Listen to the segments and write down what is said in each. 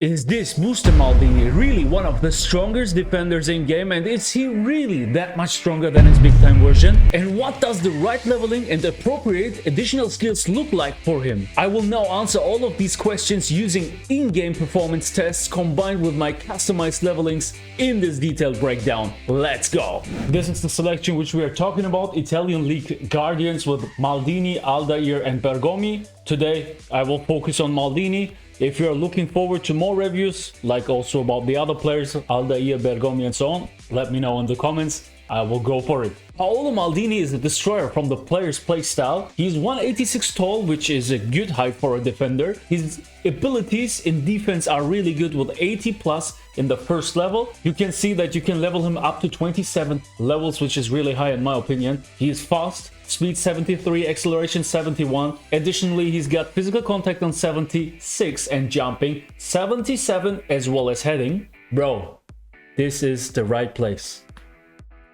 Is this booster Maldini really one of the strongest defenders in game, and is he really that much stronger than his big time version? And what does the right leveling and appropriate additional skills look like for him? I will now answer all of these questions using in-game performance tests combined with my customized levelings in this detailed breakdown. Let's go! This is the selection which we are talking about, Italian League Guardians with Maldini, Aldair and Bergomi. Today I will focus on Maldini. If you are looking forward to more reviews, like also about the other players, Aldair, Bergomi and so on, let me know in the comments. I will go for it. Paolo Maldini is a destroyer from the player's playstyle. He's 186 tall, which is a good height for a defender. His abilities in defense are really good with 80 plus in the first level. You can see that you can level him up to 27 levels, which is really high in my opinion. He is fast. Speed 73, acceleration 71. Additionally, he's got physical contact on 76 and jumping 77, as well as heading. Bro, this is the right place.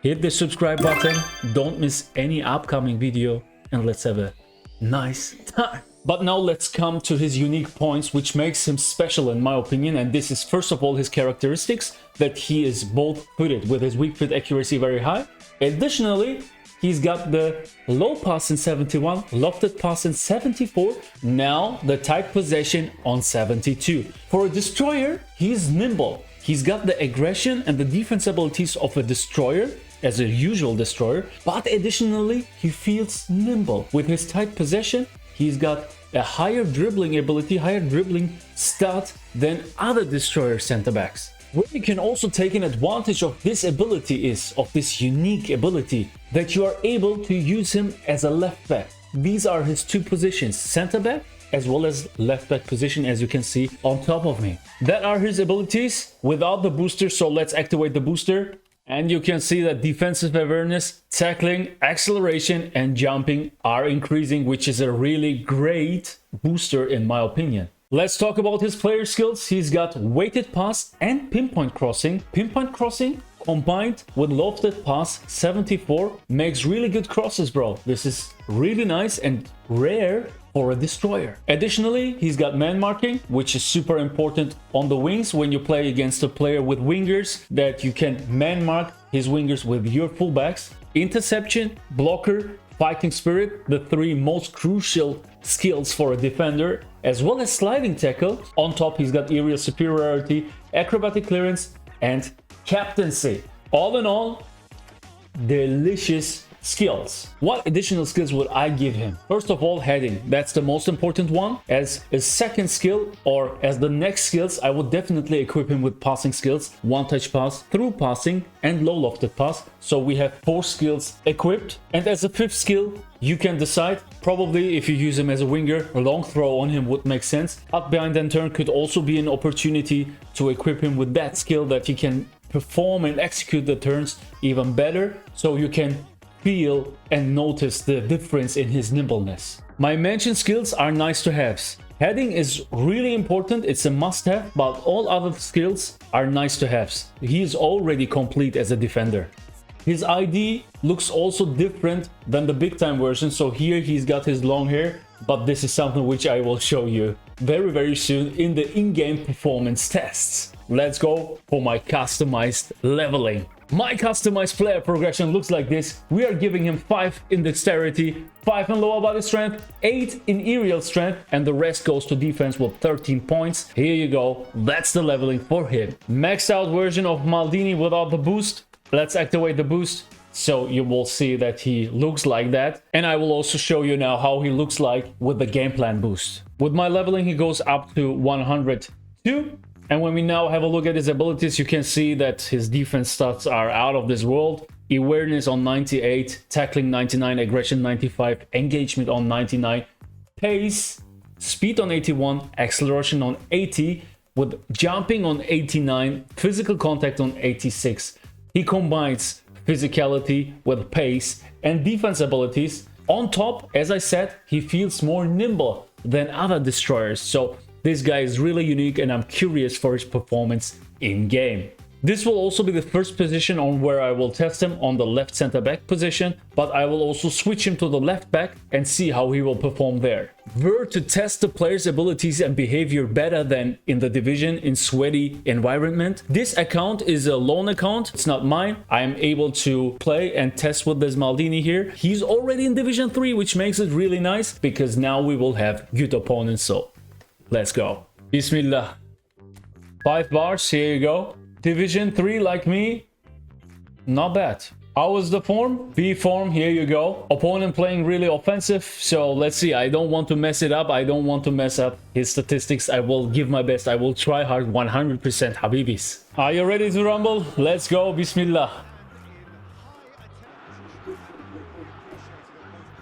Hit the subscribe button, don't miss any upcoming video, and let's have a nice time. But now let's come to his unique points, which makes him special in my opinion. And this is first of all his characteristics, that he is both footed with his weak foot accuracy very high. Additionally, he's got the low pass in 71, lofted pass in 74, now the tight possession on 72. For a destroyer, he's nimble. He's got the aggression and the defense abilities of a destroyer, as a usual destroyer, but additionally, he feels nimble. With his tight possession, he's got a higher dribbling ability, higher dribbling stat than other destroyer center backs. Where you can also take an advantage of this ability is, of this unique ability, that you are able to use him as a left back. These are his two positions, center back as well as left back position, as you can see on top of me. That are his abilities without the booster, so let's activate the booster. And you can see that defensive awareness, tackling, acceleration and jumping are increasing, which is a really great booster in my opinion. Let's talk about his player skills. He's got weighted pass and pinpoint crossing. Pinpoint crossing combined with lofted pass 74 makes really good crosses, bro. This is really nice and rare for a destroyer. Additionally, he's got man marking, which is super important on the wings when you play against a player with wingers, that you can man mark his wingers with your fullbacks. Interception, blocker, fighting spirit, the three most crucial skills for a defender, as well as sliding tackle. On top, he's got aerial superiority, acrobatic clearance, and captaincy. All in all, delicious skills. What additional skills would I give him? First of all, heading. That's the most important one. As a second skill, or as the next skills, I would definitely equip him with passing skills, one touch pass, through passing, and low lofted pass. So we have 4 skills equipped. And as a fifth skill, you can decide. Probably if you use him as a winger, a long throw on him would make sense. Up behind and turn could also be an opportunity to equip him with that skill, that he can perform and execute the turns even better, so you can feel and notice the difference in his nimbleness. My mentioned skills are nice to haves. Heading is really important, it's a must have, but all other skills are nice to haves. He is already complete as a defender. His ID looks also different than the big time version, so here he's got his long hair, but this is something which I will show you very soon in the in-game performance tests. Let's go for my customized leveling. My customized player progression looks like this. We are giving him 5 in dexterity, 5 in lower body strength, 8 in aerial strength, and the rest goes to defense with 13 points. Here you go. That's the leveling for him. Maxed out version of Maldini without the boost. Let's activate the boost, so you will see that he looks like that. And I will also show you now how he looks like with the game plan boost. With my leveling, he goes up to 102. And when we now have a look at his abilities, you can see that his defense stats are out of this world. Awareness on 98, tackling 99, aggression 95, engagement on 99, pace, speed on 81, acceleration on 80, with jumping on 89, physical contact on 86. He combines physicality with pace and defense abilities. On top, as I said, he feels more nimble than other destroyers. So this guy is really unique and I'm curious for his performance in game. This will also be the first position on where I will test him on the left center back position, but I will also switch him to the left back and see how he will perform there. Were to test the player's abilities and behavior better than in the division in sweaty environment. This account is a loan account. It's not mine. I am able to play and test with this Maldini here. He's already in Division 3, which makes it really nice because now we will have good opponents. So let's go. Bismillah. 5 bars. Here you go. Division 3 like me. Not bad. How was the form? B form, here you go. Opponent playing really offensive, so let's see. I don't want to mess it up. I don't want to mess up his statistics. I will give my best. I will try hard 100%, Habibis. Are you ready to rumble? Let's go. Bismillah.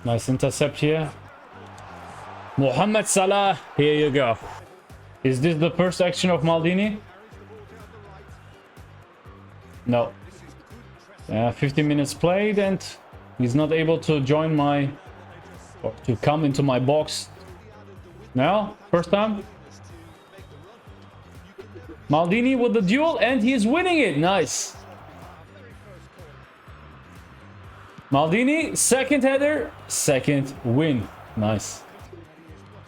Nice intercept here. Mohamed Salah, here you go. Is this the first action of Maldini? No. 15 minutes played and he's not able to join my or to come into my box. Now, first time. Maldini with the duel and he's winning it. Nice. Maldini, second header, second win. Nice.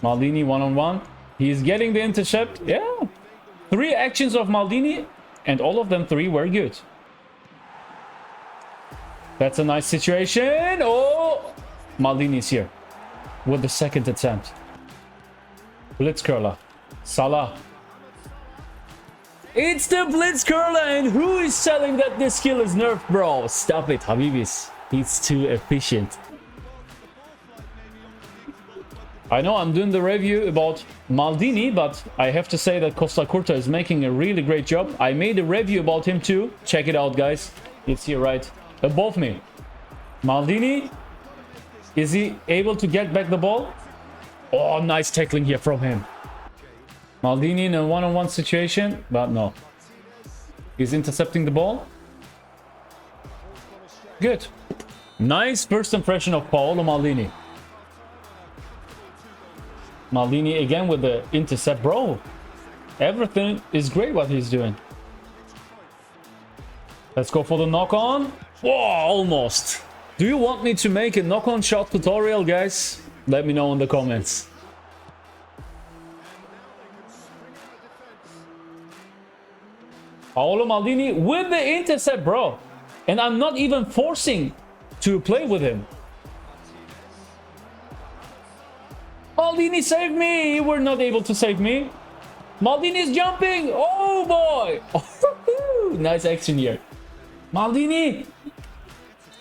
Maldini one-on-one. He's getting the intercept. Yeah. 3 actions of Maldini and all of them 3 were good. That's a nice situation. Oh, Maldini is here with the second attempt. Blitz curler. Salah. It's the blitz curler, and who is telling that this skill is nerfed, bro? Stop it, Habibis. He's too efficient. I know I'm doing the review about Maldini, but I have to say that Costa Curta is making a really great job. I made a review about him too. Check it out, guys. It's here right above me. Maldini, is he able to get back the ball? Oh, nice tackling here from him. Maldini in a one-on-one situation, but no. He's intercepting the ball. Good. Nice first impression of Paolo Maldini. Maldini again with the intercept, bro. Everything is great what he's doing. Let's go for the knock-on. Whoa, almost. Do you want me to make a knock-on shot tutorial, guys? Let me know in the comments. Paolo Maldini with the intercept, bro. And I'm not even forcing to play with him. Maldini saved me. We're not able to save me. Maldini's jumping. Oh, boy. Nice action here. Maldini.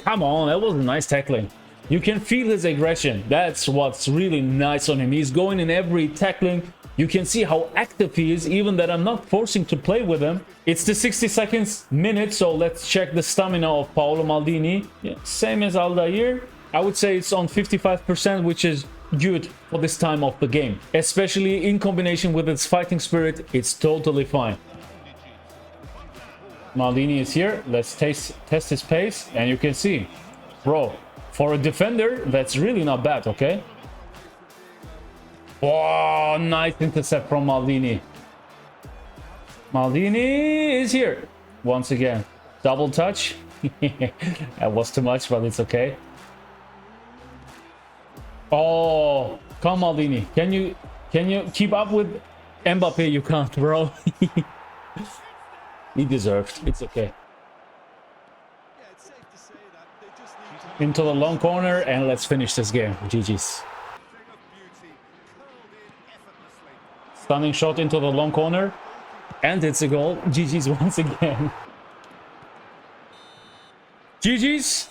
Come on, that was a nice tackling. You can feel his aggression. That's what's really nice on him. He's going in every tackling. You can see how active he is, even that I'm not forcing to play with him. It's the 60 seconds minute, so let's check the stamina of Paolo Maldini. Yeah, same as Aldair. I would say it's on 55%, which is good for this time of the game. Especially in combination with its fighting spirit, it's totally fine. Maldini is here. Let's test his pace, and you can see, bro, for a defender, that's really not bad, okay? Oh, nice intercept from Maldini. Maldini is here once again. Double touch. That was too much, but it's okay. Oh, come Maldini. Can you keep up with Mbappe? You can't, bro. He deserved. It's okay. Into the long corner, and let's finish this game. GG's. Stunning shot into the long corner, and it's a goal. GG's once again. GG's.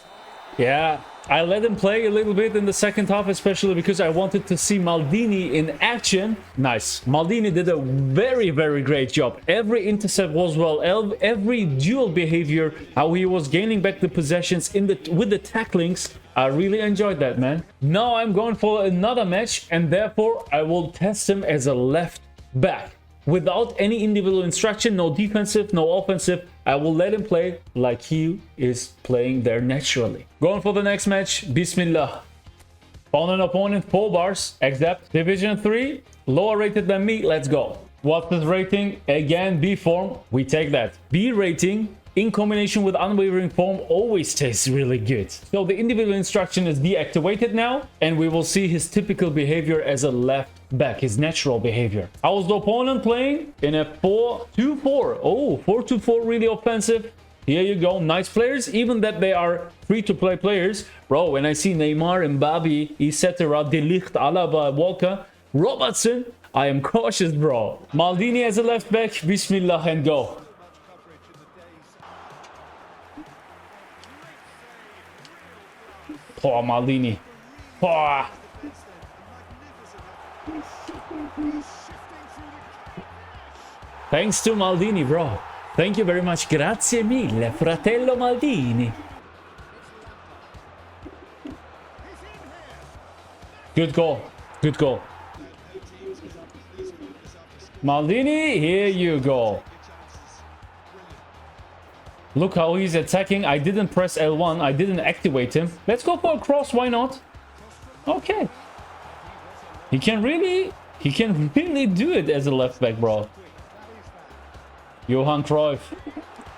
Yeah, I let him play a little bit in the second half, especially because I wanted to see Maldini in action. Nice. Maldini did a very, very great job. Every intercept was well. Every dual behavior, how he was gaining back the possessions with the tacklings. I really enjoyed that, man. Now I'm going for another match, and therefore I will test him as a left back. Without any individual instruction, no defensive, no offensive. I will let him play like he is playing there naturally. Going for the next match. Bismillah. Found an opponent, 4 bars, except Division 3, lower rated than me. Let's go. What's his rating? Again, B form. We take that. B rating in combination with unwavering form always tastes really good. So the individual instruction is deactivated now, and we will see his typical behavior as a left back, his natural behavior. How was the opponent playing? In a 4-2-4. Oh, 4-2-4, really offensive. Here you go. Nice players, even that they are free-to-play players. Bro, when I see Neymar, Mbappe, etc., De Ligt, Alaba, Walker, Robertson, I am cautious, bro. Maldini as a left back. Bismillah and go. Poor Maldini. Poor. Thanks to Maldini, bro. Thank you very much. Grazie mille, fratello Maldini. Good goal. Good goal. Maldini, here you go. Look how he's attacking. I didn't press L1. I didn't activate him. Let's go for a cross. Why not? Okay. He can really do it as a left back, bro. Johan Cruyff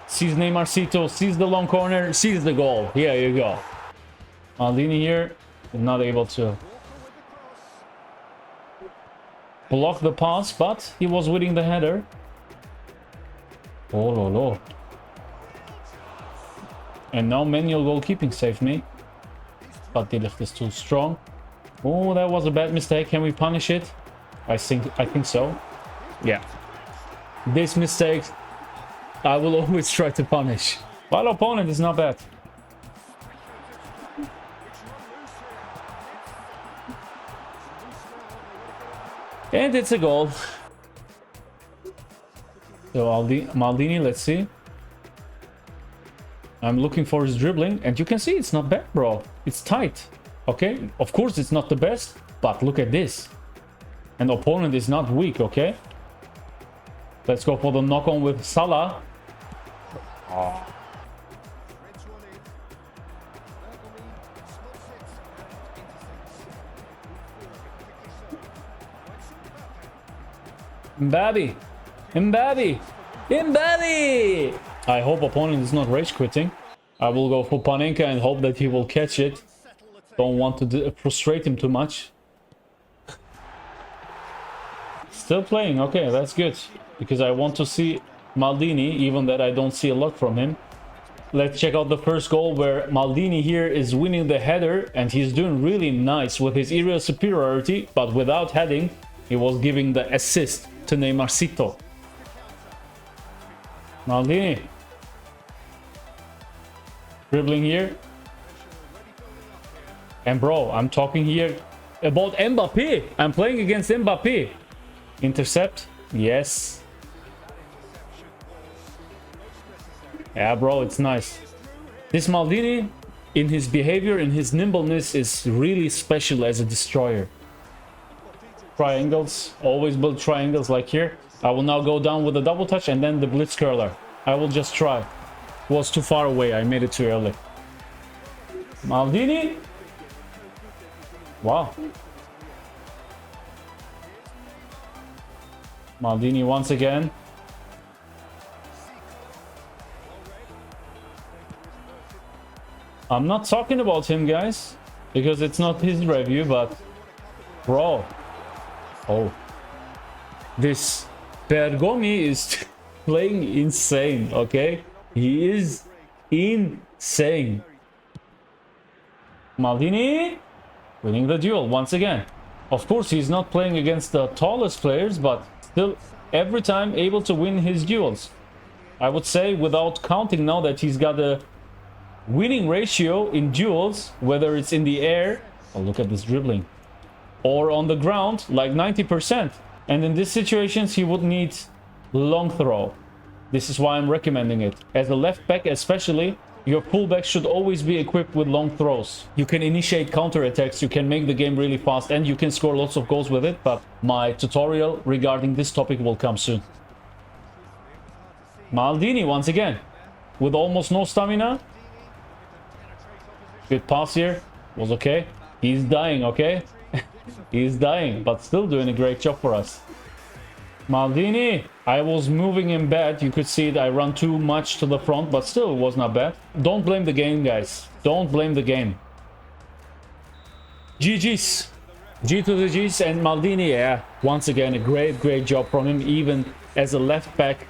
sees Neymarcito, sees the long corner, sees the goal. Here you go. Maldini here is not able to block the pass, but he was winning the header. Oh, no, no. And now manual goalkeeping saved me. But De Ligt is too strong. Oh, that was a bad mistake. Can we punish it? I think so. Yeah. This mistake I will always try to punish. While opponent is not bad. And it's a goal. So Maldini, let's see. I'm looking for his dribbling, and you can see it's not bad, bro. It's tight. Okay, of course it's not the best, but look at this. And the opponent is not weak, okay? Let's go for the knock-on with Salah. Oh. Mbappe. Mbappe. Mbappe. I hope opponent is not rage quitting. I will go for Panenka and hope that he will catch it. Don't want to frustrate him too much. Still playing. Okay, that's good. Because I want to see Maldini, even that I don't see a lot from him. Let's check out the first goal where Maldini here is winning the header. And he's doing really nice with his aerial superiority. But without heading, he was giving the assist to Neymarcito. Maldini. Dribbling here. And bro, I'm talking here about Mbappe. I'm playing against Mbappe. Intercept. Yes. Yeah, bro, it's nice. This Maldini, in his behavior, in his nimbleness, is really special as a destroyer. Triangles. Always build triangles like here. I will now go down with a double touch and then the blitz curler. I will just try. It was too far away. I made it too early. Maldini. Wow. Maldini once again. I'm not talking about him, guys, because it's not his review, but bro. Oh. This Bergomi is playing insane, okay? He is insane. Maldini winning the duel once again. Of course, he's not playing against the tallest players, but still every time able to win his duels. I would say, without counting now, that he's got a winning ratio in duels, whether it's in the air, oh, look at this dribbling, or on the ground, like 90%. And in these situations, he would need long throw. This is why I'm recommending it. As a left back especially, your fullback should always be equipped with long throws. You can initiate counter-attacks, you can make the game really fast, and you can score lots of goals with it, but my tutorial regarding this topic will come soon. Maldini once again, with almost no stamina. Good pass here, was okay. He's dying, okay? He's dying, but still doing a great job for us. Maldini, I was moving in bad. You could see that I run too much to the front, but still it was not bad. Don't blame the game, guys. Don't blame the game. GG's. G to the G's. And Maldini, yeah, once again, a great job from him, even as a left back.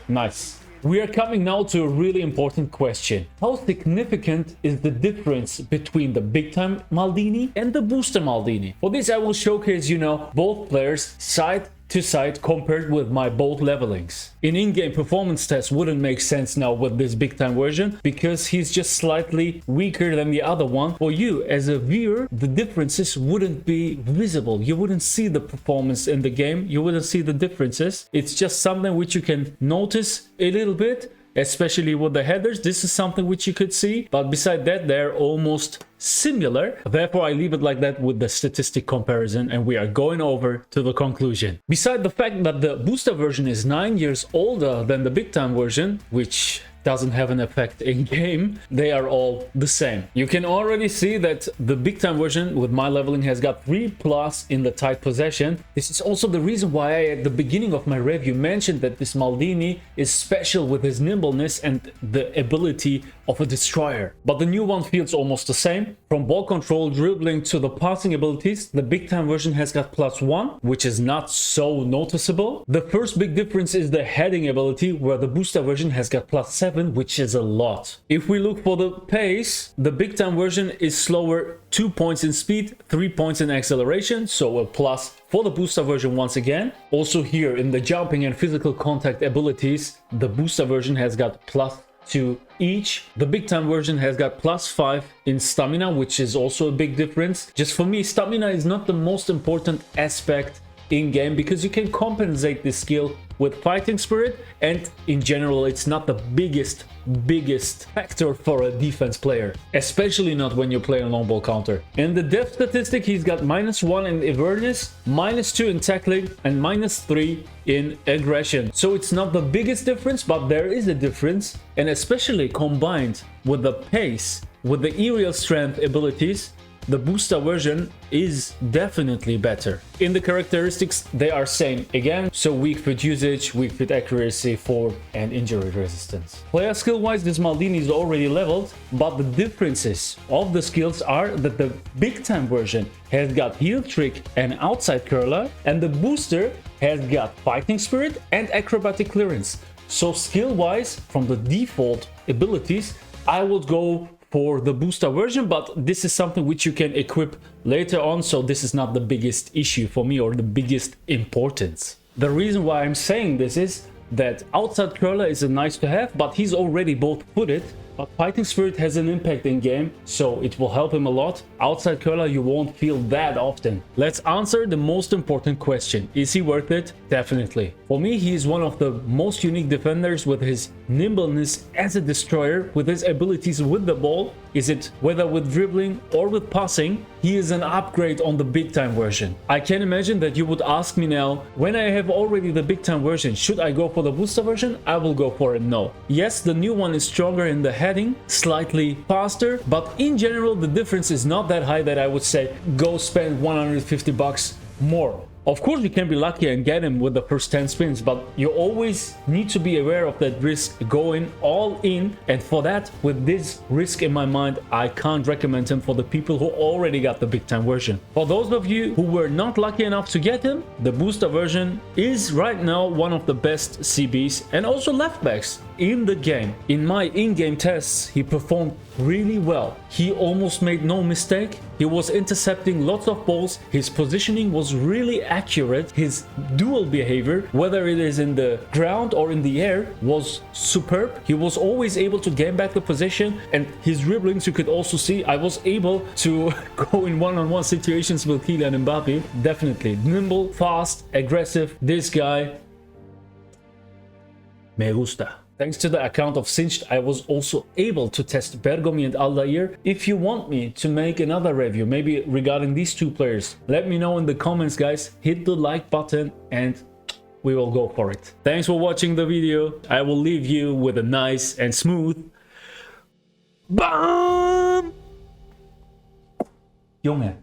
Nice. We are coming now to a really important question. How significant is the difference between the big-time Maldini and the booster Maldini? For this, I will showcase, you know, both players side to side compared with my both levelings. In in-game performance tests wouldn't make sense now with this big-time version because he's just slightly weaker than the other one. For you as a viewer, the differences wouldn't be visible. You wouldn't see the performance in the game. You wouldn't see the differences. It's just something which you can notice a little bit, especially with the headers. This is something which you could see, but beside that, they're almost similar. Therefore, I leave it like that with the statistic comparison, and we are going over to the conclusion. Beside the fact that the booster version is 9 years older than the big time version, which doesn't have an effect in game, they are all the same. You can already see that the big time version with my leveling has got 3+ in the tight possession. This is also the reason why I at the beginning of my review mentioned that this Maldini is special with his nimbleness and the ability of a destroyer. But the new one feels almost the same. From ball control, dribbling to the passing abilities, the big time version has got +1, which is not so noticeable. The first big difference is the heading ability, where the booster version has got +7, which is a lot. If we look for the pace, the big time version is slower, 2 points in speed, 3 points in acceleration, so a plus for the booster version once again. Also here in the jumping and physical contact abilities, the booster version has got +2 each. The big time version has got +5 in stamina, which is also a big difference. Just for me, stamina is not the most important aspect in game because you can compensate this skill with fighting spirit, and in general it's not the biggest factor for a defense player, especially not when you play a long ball counter. In the depth statistic, he's got -1 in awareness, -2 in tackling, and -3 in aggression. So it's not the biggest difference, but there is a difference, and especially combined with the pace, with the aerial strength abilities, the booster version is definitely better. In the characteristics, they are same again, so weak foot usage, weak foot accuracy, form, and injury resistance. Player skill wise, this Maldini is already leveled, but the differences of the skills are that the big time version has got heel trick and outside curler, and the booster has got fighting spirit and acrobatic clearance. So skill wise, from the default abilities, I would go for the booster version, but this is something which you can equip later on, so this is not the biggest issue for me or the biggest importance. The reason why I'm saying this is that outside curler is a nice to have, but he's already both footed, but fighting spirit has an impact in game, so it will help him a lot. Outside curler you won't feel that often. Let's answer the most important question. Is he worth it? Definitely. For me, he is one of the most unique defenders with his nimbleness as a destroyer, with his abilities with the ball. Is it whether with dribbling or with passing, he is an upgrade on the big time version. I can imagine that you would ask me now, when I have already the big time version, should I go for the booster version? I will go for it, no. Yes, the new one is stronger in the heading, slightly faster, but in general the difference is not that high that I would say go spend 150 bucks more. Of course, you can be lucky and get him with the first 10 spins, but you always need to be aware of that risk going all in. And for that, with this risk in my mind, I can't recommend him for the people who already got the big time version. For those of you who were not lucky enough to get him, the booster version is right now one of the best CBs and also left backs in the game. In my in-game tests, he performed really well. He almost made no mistake. He was intercepting lots of balls. His positioning was really accurate. His dual behavior, whether it is in the ground or in the air, was superb. He was always able to gain back the possession, and his dribblings, you could also see, I was able to go in one-on-one situations with Kylian Mbappe. Definitely nimble, fast, aggressive. This guy, me gusta. Thanks to the account of Cinched, I was also able to test Bergomi and Aldair. If you want me to make another review, maybe regarding these two players, let me know in the comments, guys. Hit the like button and we will go for it. Thanks for watching the video. I will leave you with a nice and smooth BAM! Junge.